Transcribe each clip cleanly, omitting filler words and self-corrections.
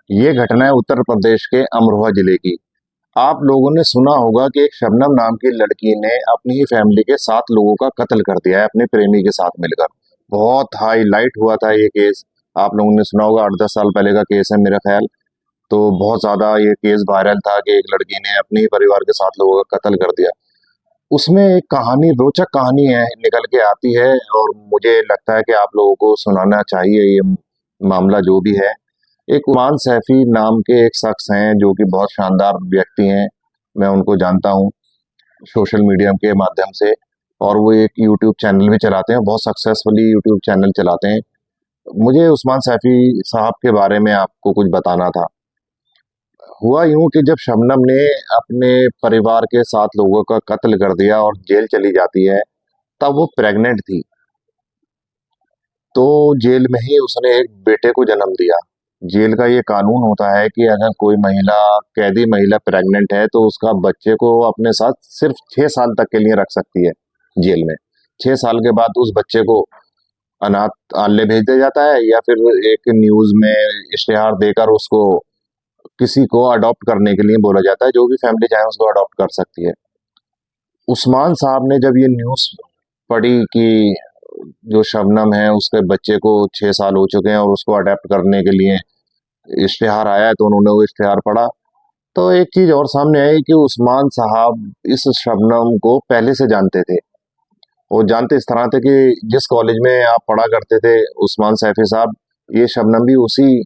ये घटना है उत्तर प्रदेश के अमरोहा जिले की। आप लोगों ने सुना होगा कि एक शबनम नाम की लड़की ने अपनी ही फैमिली के 7 लोगों का कत्ल कर दिया है अपने प्रेमी के साथ मिलकर। बहुत हाईलाइट हुआ था ये केस। आप लोगों ने सुना होगा, 8-10 साल पहले का केस है मेरा ख्याल। तो बहुत ज्यादा ये केस वायरल था कि एक लड़की ने अपने ही परिवार के 7 लोगों का कत्ल कर दिया। उसमें एक कहानी, रोचक कहानी है, निकल के आती है। और मुझे लगता है कि आप लोगों को सुनाना चाहिए ये मामला जो भी है। एक उस्मान सैफी नाम के एक शख्स हैं जो कि बहुत शानदार व्यक्ति हैं। मैं उनको जानता हूँ सोशल मीडिया के माध्यम से। और वो एक यूट्यूब चैनल भी चलाते हैं, बहुत सक्सेसफुली यूट्यूब चैनल चलाते हैं। मुझे उस्मान सैफी साहब के बारे में आपको कुछ बताना था। हुआ यूं कि जब शबनम ने अपने परिवार के 7 लोगों का कत्ल कर दिया और जेल चली जाती है, तब वो प्रेग्नेंट थी। तो जेल में ही उसने एक बेटे को जन्म दिया। जेल का ये कानून होता है कि अगर कोई महिला, कैदी महिला प्रेग्नेंट है तो उसका बच्चे को अपने साथ सिर्फ 6 साल तक के लिए रख सकती है जेल में। 6 साल के बाद उस बच्चे को अनाथ आलय भेज दिया जाता है, या फिर एक न्यूज में इश्तेहार देकर उसको किसी को अडॉप्ट करने के लिए बोला जाता है। जो भी फैमिली चाहे उसको अडॉप्ट कर सकती है। उस्मान साहब ने जब ये न्यूज पढ़ी कि जो शबनम है उसके बच्चे को 6 साल हो चुके हैं और उसको अडेप्ट करने के लिए इश्तेहार आया है, तो उन्होंने वो इश्तेहार पढ़ा। तो एक चीज और सामने आई कि उस्मान साहब इस शबनम को पहले से जानते थे। वो जानते इस तरह थे कि जिस कॉलेज में आप पढ़ा करते थे उस्मान सैफी साहब, ये शबनम भी उसी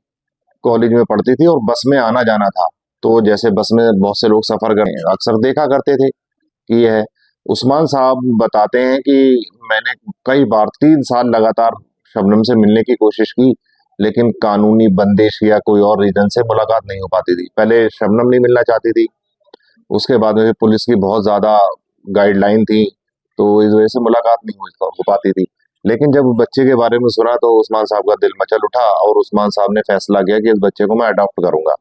कॉलेज में पढ़ती थी और बस में आना जाना था। तो जैसे बस में बहुत से लोग सफर करते हैं, अक्सर देखा करते थे कि यह है। उस्मान साहब बताते हैं कि मैंने कई बार 3 साल लगातार शबनम से मिलने की कोशिश की, लेकिन कानूनी बंदिश या कोई और रीजन से मुलाकात नहीं हो पाती थी। पहले शबनम नहीं मिलना चाहती थी, उसके बाद में पुलिस की बहुत ज्यादा गाइडलाइन थी, तो इस वजह से मुलाकात नहीं हो पाती थी। लेकिन जब बच्चे के बारे में सुना तो उस्मान साहब का दिल मचल उठा और उस्मान साहब ने फैसला किया कि इस बच्चे को मैं अडॉप्ट करूंगा।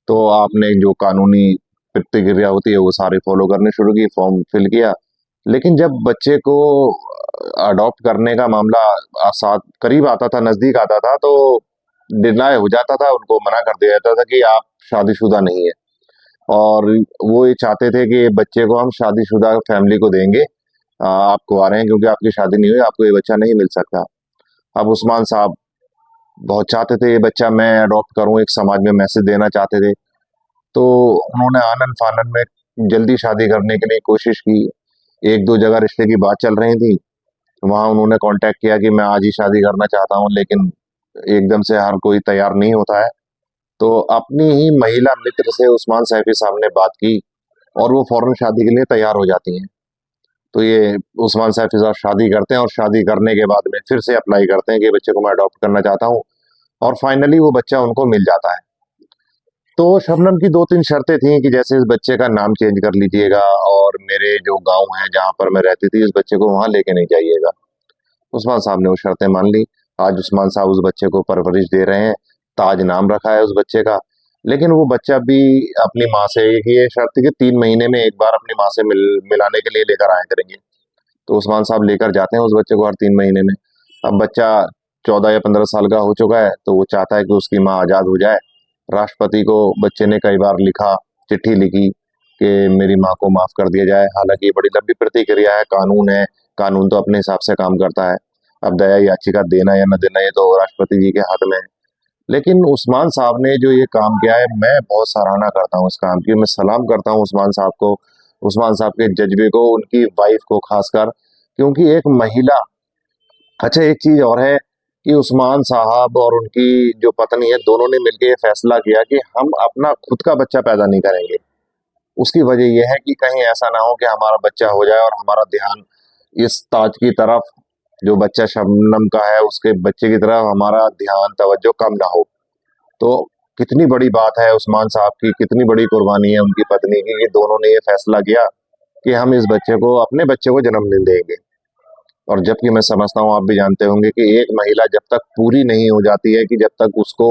तो आपने जो कानूनी प्रतिक्रिया होती है वो सारी फॉलो करनी शुरू की, फॉर्म फिल किया। लेकिन जब बच्चे को अडॉप्ट करने का मामला साथ करीब आता था, नजदीक आता था, तो डिनाय हो जाता था, उनको मना कर दिया जाता था कि आप शादीशुदा नहीं है। और वो ये चाहते थे कि बच्चे को हम शादीशुदा फैमिली को देंगे, आप कुंवारे हैं क्योंकि आपकी शादी नहीं हुई, आपको ये बच्चा नहीं मिल सकता। अब उस्मान साहब बहुत चाहते थे ये बच्चा मैं अडॉप्ट करूं, एक समाज में मैसेज देना चाहते थे। तो उन्होंने आनन फानन में जल्दी शादी करने के लिए कोशिश की। एक दो जगह रिश्ते की बात चल रही थी, वहां उन्होंने कांटेक्ट किया कि मैं आज ही शादी करना चाहता हूं, लेकिन एकदम से हर कोई तैयार नहीं होता है। तो अपनी ही महिला मित्र से उस्मान सैफी साहब ने बात की और वो फौरन शादी के लिए तैयार हो जाती हैं। तो ये उस्मान सैफी साहब शादी करते हैं और शादी करने के बाद में फिर से अप्लाई करते हैं कि बच्चे को मैं अडॉप्ट करना चाहता हूँ। और फाइनली वो बच्चा उनको मिल जाता है। तो शबनम की 2-3 शर्तें थी कि जैसे इस बच्चे का नाम चेंज कर लीजिएगा और मेरे जो गांव है जहां पर मैं रहती थी इस बच्चे को वहां लेके नहीं जाइएगा। उस्मान साहब ने वो शर्तें मान ली। आज उस्मान साहब उस बच्चे को परवरिश दे रहे हैं, ताज नाम रखा है उस बच्चे का। लेकिन वो बच्चा भी अपनी माँ से एक ये शर्त थी कि 3 महीने में एक बार अपनी माँ से मिलाने के लिए लेकर आया करेंगे। तो उस्मान साहब लेकर जाते हैं उस बच्चे को हर 3 महीने में। अब बच्चा 14 या 15 साल का हो चुका है, तो वो चाहता है कि उसकी माँ आजाद हो जाए। राष्ट्रपति को बच्चे ने कई बार लिखा, चिट्ठी लिखी कि मेरी माँ को माफ कर दिया जाए। हालांकि ये बड़ी लंबी प्रतिक्रिया है, कानून तो अपने हिसाब से काम करता है। अब दया याचिका देना या न देना ये तो राष्ट्रपति जी के हाथ में है। लेकिन उस्मान साहब ने जो ये काम किया है, मैं बहुत सराहना करता हूँ इस काम की। मैं सलाम करता हूँ उस्मान साहब को, उस्मान साहब के जज्बे को, उनकी वाइफ को खासकर, क्योंकि एक महिला। अच्छा, एक चीज और है कि उस्मान साहब और उनकी जो पत्नी है दोनों ने मिलकर ये फैसला किया कि हम अपना खुद का बच्चा पैदा नहीं करेंगे। उसकी वजह यह है कि कहीं ऐसा ना हो कि हमारा बच्चा हो जाए और हमारा ध्यान इस ताज की तरफ, जो बच्चा शबनम का है उसके बच्चे की तरफ हमारा ध्यान तवज्जो कम ना हो। तो कितनी बड़ी बात है उस्मान साहब की, कितनी बड़ी कुर्बानी है उनकी पत्नी की कि दोनों ने ये फैसला किया कि हम इस बच्चे को, अपने बच्चे को जन्म नहीं देंगे। और जबकि मैं समझता हूँ, आप भी जानते होंगे कि एक महिला जब तक पूरी नहीं हो जाती है, कि जब तक उसको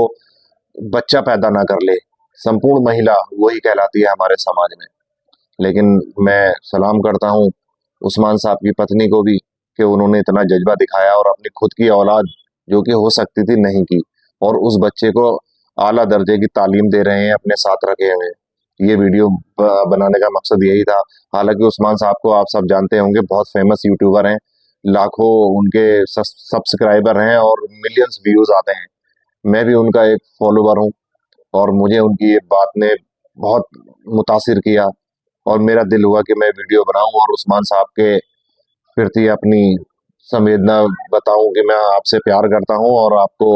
बच्चा पैदा ना कर ले, संपूर्ण महिला वही कहलाती है हमारे समाज में। लेकिन मैं सलाम करता हूँ उस्मान साहब की पत्नी को भी कि उन्होंने इतना जज्बा दिखाया और अपनी खुद की औलाद जो कि हो सकती थी नहीं की, और उस बच्चे को आला दर्जे की तालीम दे रहे हैं, अपने साथ रखे हुए हैं। ये वीडियो बनाने का मकसद यही था। हालांकि उस्मान साहब को आप सब जानते होंगे, बहुत फेमस यूट्यूबर हैं, लाखों उनके सब्सक्राइबर हैं और मिलियंस व्यूज आते हैं। मैं भी उनका एक फॉलोवर हूँ और मुझे उनकी ये बात ने बहुत मुतासिर किया और मेरा दिल हुआ कि मैं वीडियो बनाऊं और उस्मान साहब के प्रति अपनी संवेदना बताऊं कि मैं आपसे प्यार करता हूं। और आपको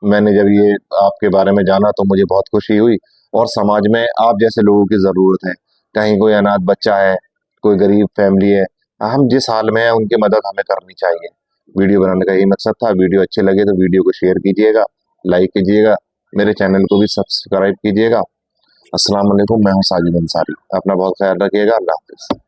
मैंने जब ये आपके बारे में जाना तो मुझे बहुत खुशी हुई। और समाज में आप जैसे लोगों की ज़रूरत है। कहीं कोई अनाथ बच्चा है, कोई गरीब फैमिली है, हम जिस हाल में है उनकी मदद हमें करनी चाहिए। वीडियो बनाने का यही मकसद था। वीडियो अच्छे लगे तो वीडियो को शेयर कीजिएगा, लाइक कीजिएगा, मेरे चैनल को भी सब्सक्राइब कीजिएगा। अस्सलाम वालेकुम, मैं हूँ साजिद अंसारी। अपना बहुत ख्याल रखिएगा। अल्लाह हाफिज़।